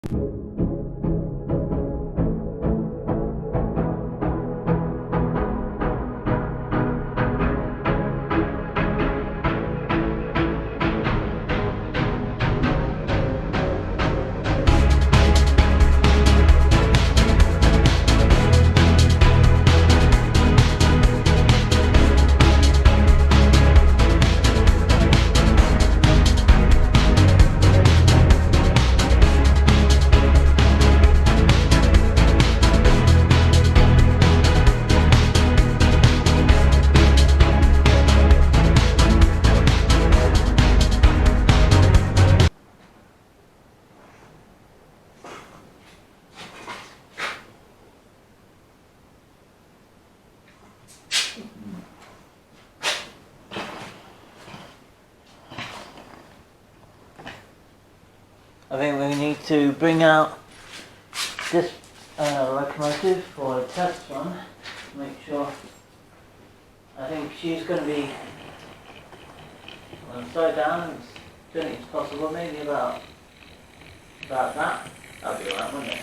I think we need to bring out this locomotive for a test run to make sure. I think she's going to be slow down as gently as possible, maybe about that. That'd be alright, wouldn't it?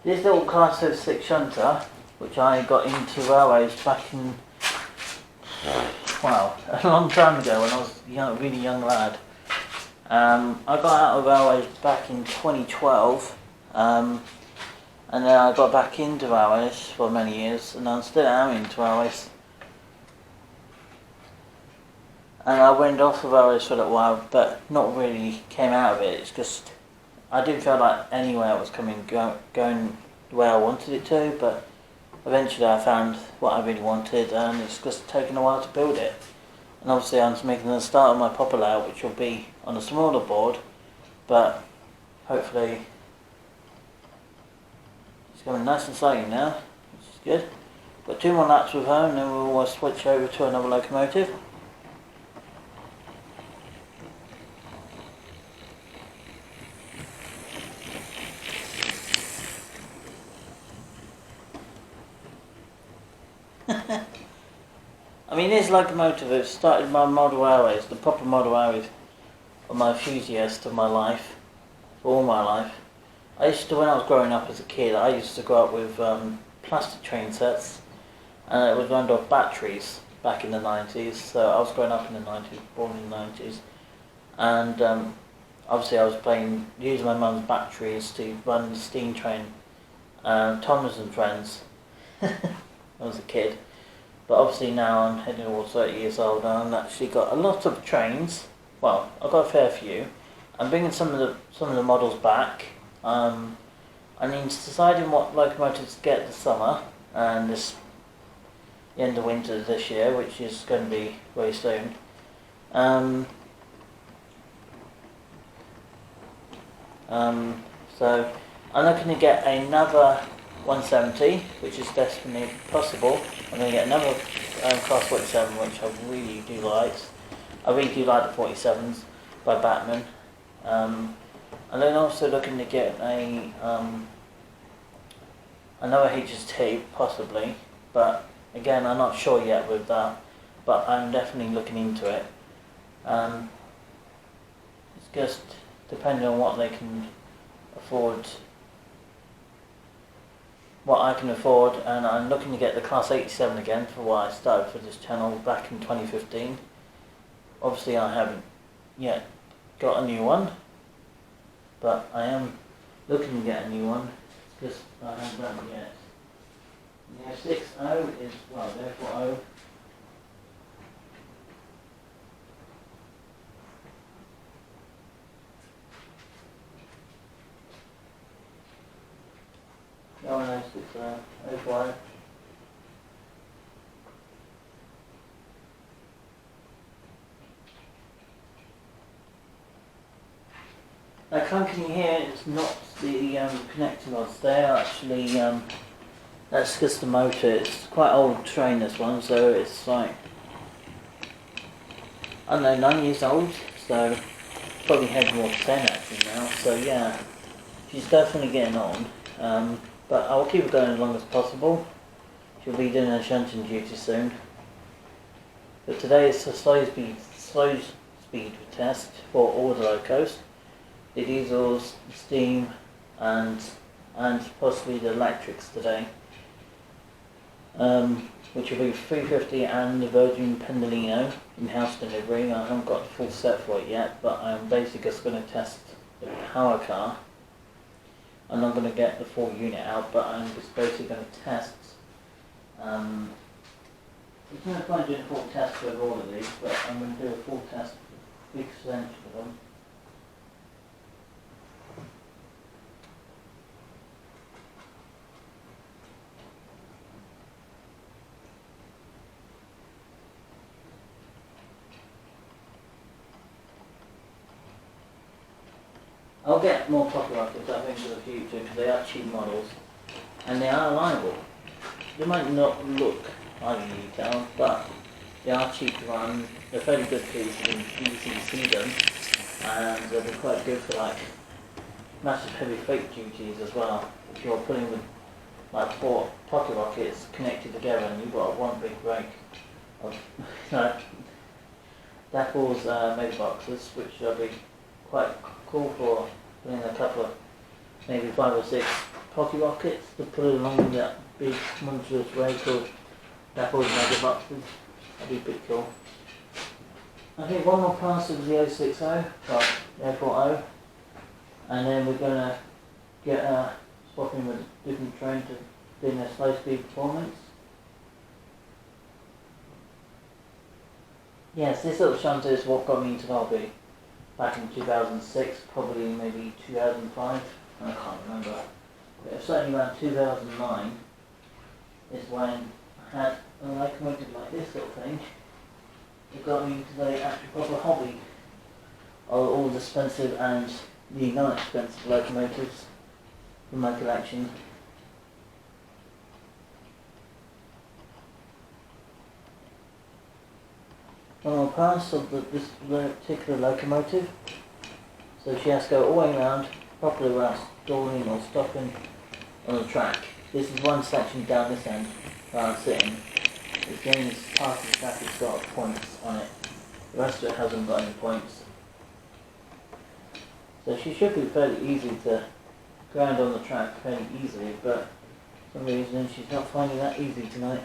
This little Class 06 shunter, which I got into railways back in, wow, a long time ago when I was a really young lad. I got out of railways back in 2012, and then I got back into railways for many years, and I'm still into railways. And I went off of railways for a little while, but not really came out of it. It's just, I didn't feel like anywhere it was going the way I wanted it to, but eventually I found what I really wanted, and it's just taken a while to build it. And obviously I'm making the start of my proper layout, which will be on a smaller board, but hopefully it's going nice and exciting now, which is good. Got 2 more laps with her, and then we'll switch over to another locomotive. I mean, this locomotive has started my model railways, the proper model railways, of my enthusiast of my life, for all my life. I used to, when I was growing up as a kid, I used to grow up with plastic train sets, and it was run off batteries back in the 90s, so I was growing up in the 90s, born in the 90s, and obviously I was using my mum's batteries to run the steam train, Thomas and Friends. I was a kid. But obviously now I'm heading towards 30 years old, and I've actually got a lot of trains. Well, I've got a fair few. I'm bringing some of the models back. I need to decide on what locomotives to get this summer and the end of winter this year, which is going to be very soon. So I'm looking to get another 170, which is definitely possible. I'm going to get another Class 47, which I really do like. I really do like the 47s by Batman. And then also looking to get another HST, possibly. But again, I'm not sure yet with that. But I'm definitely looking into it. It's just depending on what they can afford. What I can afford, and I'm looking to get the Class 87 again for what I started for this channel back in 2015. Obviously I haven't yet got a new one, but I am looking to get a new one, because I haven't done it yet. The F60 is, well, therefore O. Oh, nice, it's O5. That clunking here is not the connecting rods. They are actually, that's just the motor. It's quite old train, this one, so it's like, I don't know, 9 years old, so probably heading more to 10 actually now, so yeah, she's definitely getting on. But I will keep it going as long as possible. She'll be doing her shunting duty soon. But today it's a slow speed test for all the locos, the diesels, steam, and possibly the electrics today. Which will be 350 and the Virgin Pendolino in-house delivery. I haven't got the full set for it yet, but I'm basically just going to test the power car. I'm not going to get the full unit out, but I'm just basically going to test. I'm going to try and do a full test with all of these, but I'm going to do a full test for 3% for them. I'll get more pocket rockets, I think, for the future, because they are cheap models, and they are reliable. They might not look highly detailed, but they are cheap to run. They're fairly good pieces, and easy to see them, and they'll be quite good for like massive heavy freight duties as well. If you're putting with like 4 pocket rockets connected together, and you've got one big break of Dapple's mega boxes, which will be quite cool for putting a couple of maybe 5 or 6 pocket rockets to put along that big monstrous ray called Dapple's mega boxes. That'd be pretty cool. I think one more pass of the 060, well, the 040, and then we're gonna get swapping with a different train to doing a slow speed performance. Yes, this little shunter is what got me into the hobby. Back in 2006, probably maybe 2005, I can't remember. But certainly around 2009 is when I had a locomotive like this little thing. It got me into the actual proper hobby of all the expensive and the non-expensive locomotives in my collection. One more pass of this particular locomotive. So she has to go all the way around, properly without stalling or stopping on the track. This is one section down this end where I'm sitting. It's the only part of the track that's got points on it. The rest of it hasn't got any points. So she should be fairly easy to grind on the track fairly easily, but for some reason she's not finding that easy tonight.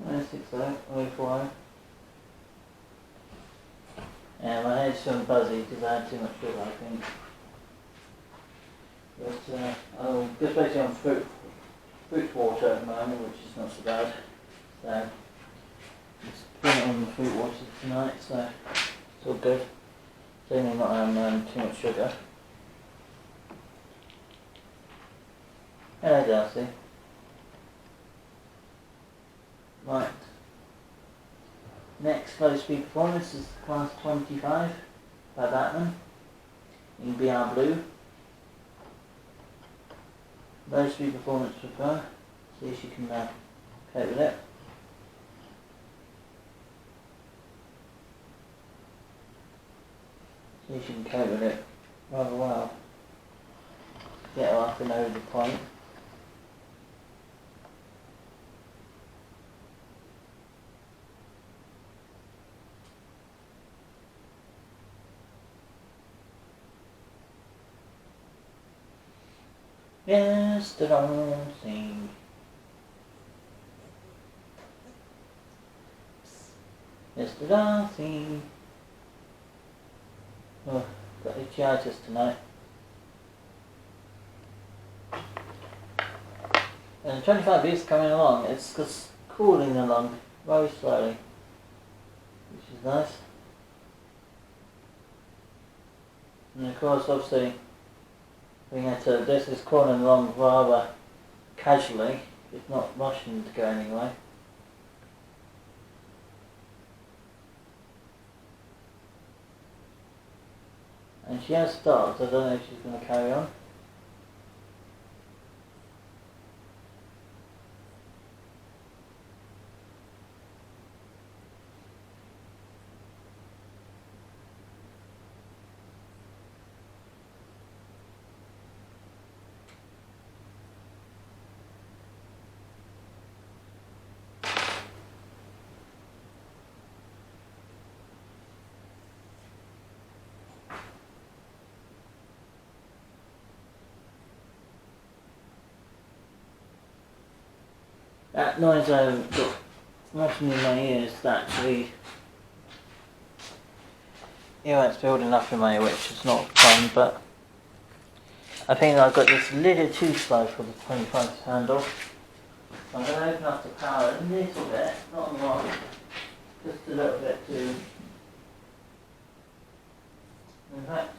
I think so, 040. Yeah, my head's feeling buzzy because I had too much sugar, I think. But I'll just basically on fruit water at the moment, which is not so bad. So just putting it on the fruit water tonight, so it's all good. Certainly not having too much sugar. Hello, Darcy. Right. Next slow speed performance is class 25 by Batman in BR Blue. Low speed performance for her. See if she can cope with it. See if she can cope with it rather well. Get her up and over the point. Mr. Darcy. Mr. Darcy. Oh, got itchitis tonight. And 25 is coming along. It's just cooling along very slowly, which is nice. And of course, obviously, This is crawling along rather casually. It's not rushing to go anywhere. And she has stopped. I don't know if she's going to carry on. That noise I've got rushing in my ears is actually it's building up in my ear, which is not fun, but I think I've got this a little too slow for the 25 handle. I'm going to open up the power a little bit, not a lot, just a little bit too. In fact,